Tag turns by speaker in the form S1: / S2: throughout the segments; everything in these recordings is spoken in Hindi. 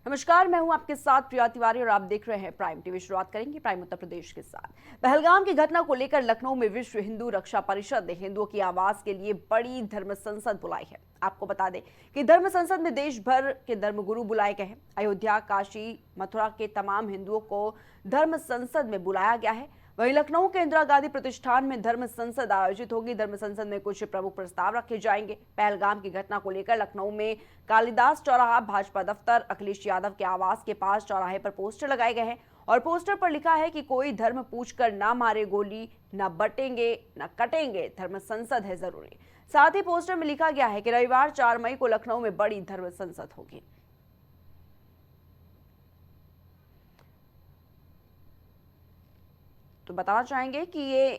S1: नमस्कार, मैं हूं आपके साथ प्रिया तिवारी और आप देख रहे हैं प्राइम टीवी। शुरुआत करेंगे प्राइम उत्तर प्रदेश के साथ। पहलगाम की घटना को लेकर लखनऊ में विश्व हिंदू रक्षा परिषद ने हिंदुओं की आवाज के लिए बड़ी धर्म संसद बुलाई है। आपको बता दें कि धर्म संसद में देश भर के धर्मगुरु बुलाए गए हैं। अयोध्या, काशी, मथुरा के तमाम हिंदुओं को धर्म संसद में बुलाया गया है। वहीं लखनऊ के इंदिरा गांधी प्रतिष्ठान में धर्म संसद आयोजित होगी। धर्म संसद में कुछ प्रमुख प्रस्ताव रखे जाएंगे। पहलगाम की घटना को लेकर लखनऊ में कालिदास चौराहा, भाजपा दफ्तर, अखिलेश यादव के आवास के पास चौराहे पर पोस्टर लगाए गए हैं और पोस्टर पर लिखा है कि कोई धर्म पूछकर ना मारे गोली, ना बटेंगे ना कटेंगे, धर्म संसद है जरूरी। साथ ही पोस्टर में लिखा गया है कि रविवार 4 मई को लखनऊ में बड़ी धर्म संसद होगी। तो बताना चाहेंगे कि ये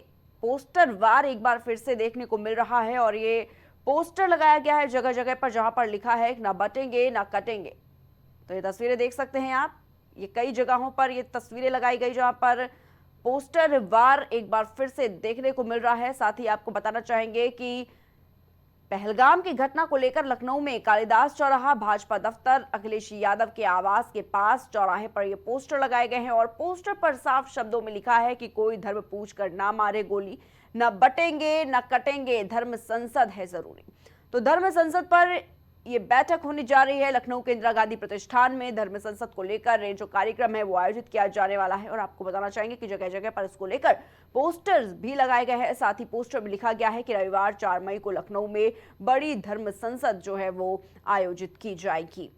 S1: पोस्टर वार एक बार फिर से देखने को मिल रहा है और ये पोस्टर लगाया गया है जगह जगह पर, जहां पर लिखा है ना बटेंगे ना कटेंगे। तो ये तस्वीरें देख सकते हैं आप, ये कई जगहों पर ये तस्वीरें लगाई गई जहां पर पोस्टर वार एक बार फिर से देखने को मिल रहा है। साथ ही आपको बताना चाहेंगे कि पहलगाम की घटना को लेकर लखनऊ में कालिदास चौराहा, भाजपा दफ्तर, अखिलेश यादव के आवास के पास चौराहे पर ये पोस्टर लगाए गए हैं और पोस्टर पर साफ शब्दों में लिखा है कि कोई धर्म पूछकर ना मारे गोली, ना बटेंगे ना कटेंगे, धर्म संसद है जरूरी। तो धर्म संसद पर ये बैठक होने जा रही है लखनऊ के इंदिरा गांधी प्रतिष्ठान में। धर्म संसद को लेकर जो कार्यक्रम है वो आयोजित किया जाने वाला है और आपको बताना चाहेंगे कि जगह जगह पर इसको लेकर पोस्टर्स भी लगाए गए हैं। साथ ही पोस्टर में लिखा गया है कि रविवार 4 मई को लखनऊ में बड़ी धर्म संसद जो है वो आयोजित की जाएगी।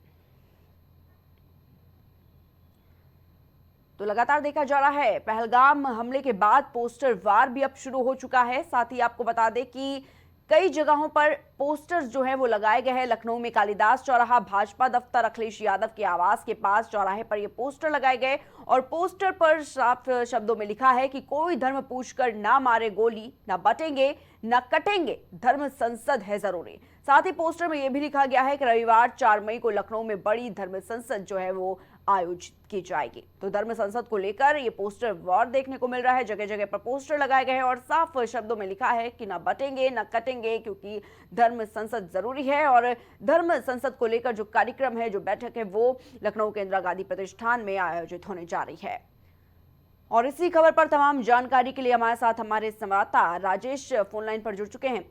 S1: तो लगातार देखा जा रहा है पहलगाम हमले के बाद पोस्टर वार भी अब शुरू हो चुका है। साथ ही आपको बता दें कि कई जगहों पर पोस्टर्स जो हैं वो लगाए गए हैं। लखनऊ में कालिदास चौराहा, भाजपा दफ्तर, अखिलेश यादव के आवास के पास चौराहे पर ये पोस्टर लगाए गए और पोस्टर पर साफ शब्दों में लिखा है कि कोई धर्म पूछकर ना मारे गोली, ना बटेंगे ना कटेंगे, धर्म संसद है जरूरी। साथ ही पोस्टर में यह भी लिखा गया है कि रविवार 4 मई को लखनऊ में बड़ी धर्म संसद जो है वो आयोजित की जाएगी। तो धर्म संसद को लेकर ये पोस्टर वॉर देखने को मिल रहा है। जगह जगह पर पोस्टर लगाए गए हैं और साफ शब्दों में लिखा है कि ना बटेंगे ना कटेंगे, क्योंकि धर्म संसद जरूरी है। और धर्म संसद को लेकर जो कार्यक्रम है, जो बैठक है, वो लखनऊ के इंदिरा गांधी प्रतिष्ठान में आयोजित होने जा रही है। और इसी खबर पर तमाम जानकारी के लिए हमारे साथ हमारे संवाददाता राजेश फोनलाइन पर जुड़ चुके हैं।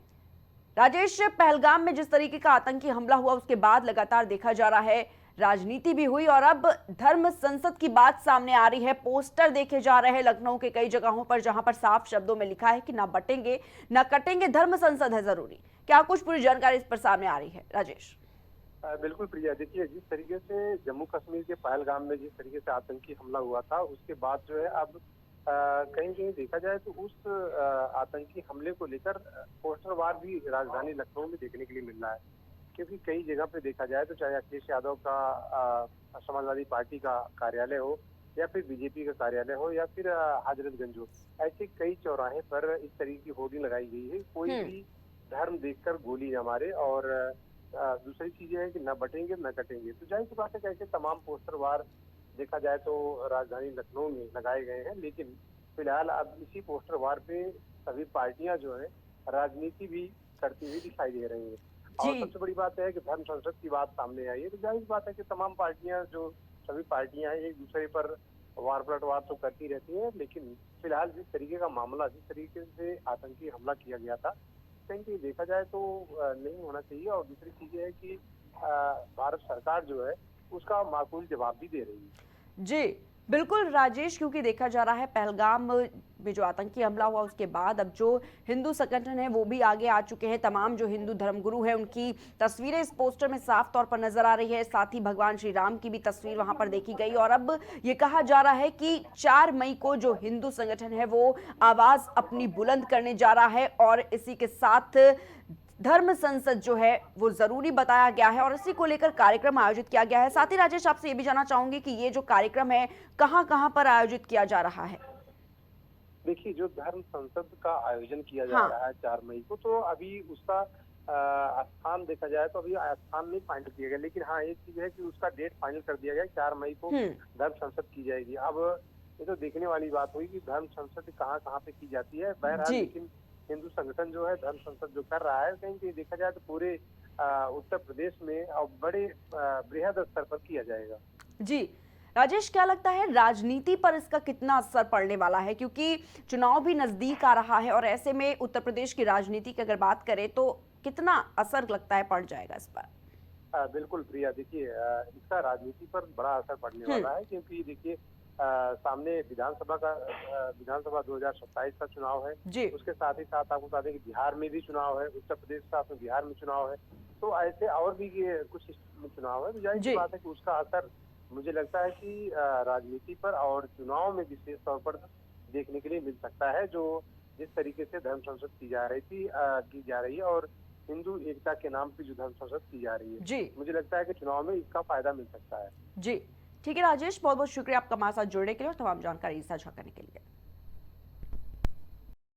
S1: राजेश, पहलगाम में जिस तरीके का आतंकी हमला हुआ उसके बाद लगातार देखा जा रहा है राजनीति भी हुई और अब धर्म संसद की बात सामने आ रही है। पोस्टर देखे जा रहे हैं लखनऊ के कई जगहों पर जहां पर साफ शब्दों में लिखा है कि ना बटेंगे ना कटेंगे, धर्म संसद है जरूरी। क्या कुछ पूरी जानकारी इस पर सामने आ रही है राजेश?
S2: बिल्कुल प्रिया, देखिए जिस तरीके से जम्मू कश्मीर के पहलगाम में जिस तरीके से आतंकी हमला हुआ था, उसके बाद जो है अब कहीं कहीं देखा जाए तो उस आतंकी हमले को लेकर पोस्टरवार भी राजधानी लखनऊ में देखने के लिए मिल रहा है। क्योंकि कई जगह पे देखा जाए तो चाहे अखिलेश यादव का समाजवादी पार्टी का कार्यालय हो या फिर बीजेपी का कार्यालय हो या फिर हजरतगंज हो, ऐसे कई चौराहे पर इस तरीके की होर्डिंग लगाई गई है, कोई भी धर्म देखकर गोली न मारे। और दूसरी चीज है कि न बटेंगे न कटेंगे। तो जाहिर सी बात है कि ऐसे तमाम पोस्टर वार देखा जाए तो राजधानी लखनऊ में लगाए गए हैं, लेकिन फिलहाल अब इसी पोस्टर वार पे सभी पार्टियां जो है राजनीति भी करती हुई दिखाई दे रही है। और सबसे बड़ी बात है कि धर्म संसद की बात सामने आई है, तो जाहिर बात है कि तमाम पार्टियां, जो सभी पार्टियां हैं, एक दूसरे पर वार पलटवार तो करती रहती है। लेकिन फिलहाल जिस तरीके का मामला, जिस तरीके से आतंकी हमला किया गया था, कहीं देखा जाए तो नहीं होना चाहिए। और दूसरी चीज है कि भारत सरकार जो है उसका माकूल जवाब भी दे रही है।
S1: जी बिल्कुल राजेश, क्योंकि देखा जा रहा है पहलगाम में जो आतंकी हमला हुआ उसके बाद अब जो हिंदू संगठन है वो भी आगे आ चुके हैं। तमाम जो हिंदू धर्मगुरु हैं उनकी तस्वीरें इस पोस्टर में साफ तौर पर नजर आ रही है। साथ ही भगवान श्री राम की भी तस्वीर वहां पर देखी गई और अब ये कहा जा रहा है कि 4 मई को जो हिंदू संगठन है वो आवाज अपनी बुलंद करने जा रहा है और इसी के साथ धर्म संसद जो है वो जरूरी बताया गया है और इसी को लेकर कार्यक्रम आयोजित किया गया है। साथ ही राजेश, आपसे ये भी जानना चाहूंगी कि ये जो कार्यक्रम है कहां कहां पर आयोजित किया जा रहा है?
S2: देखिए, जो धर्म संसद का आयोजन किया जा रहा है 4 मई को, तो अभी उसका स्थान देखा जाए तो अभी स्थान नहीं फाइनल किया गया, लेकिन हाँ एक चीज है कि उसका डेट फाइनल कर दिया गया। 4 मई को धर्म संसद की जाएगी। अब ये तो देखने वाली बात हुई कि धर्म संसद कहाँ कहाँ पे की जाती है। बहरहाल लेकिन हिंदू संगठन जो है धर्म संसद जो कर रहा है, कहीं देखा जाए तो पूरे उत्तर प्रदेश में और बड़े बृहद स्तर पर किया जाएगा।
S1: जी। राजेश, क्या लगता है राजनीति पर इसका कितना असर पड़ने वाला है, क्योंकि चुनाव भी नजदीक आ रहा है और ऐसे में उत्तर प्रदेश की राजनीति की अगर बात करें तो कितना असर लगता है पड़ जाएगा इस पर?
S2: बिल्कुल प्रिया, देखिए इसका राजनीति पर बड़ा असर पड़ने
S1: हम्म।
S2: वाला है, क्योंकि देखिए सामने विधानसभा 2027 का चुनाव है।
S1: जी।
S2: उसके साथ ही साथ आपको बता दें कि बिहार में भी चुनाव है, उत्तर प्रदेश के साथ में बिहार में चुनाव है। तो ऐसे और भी ये कुछ में चुनाव है, तो जाहिर सी
S1: जी।
S2: बात है कि उसका असर मुझे लगता है कि राजनीति पर और चुनाव में विशेष तौर पर देखने के लिए मिल सकता है। जो जिस तरीके से धर्म संसद की जा रही है और हिंदू एकता के नाम पे जो धर्म संसद की जा रही है,
S1: जी।
S2: मुझे लगता है कि चुनाव में इसका फायदा मिल सकता है।
S1: जी। ठीक है राजेश, बहुत बहुत शुक्रिया आपका हमारे साथ जुड़ने के लिए और तमाम जानकारी साझा करने के लिए।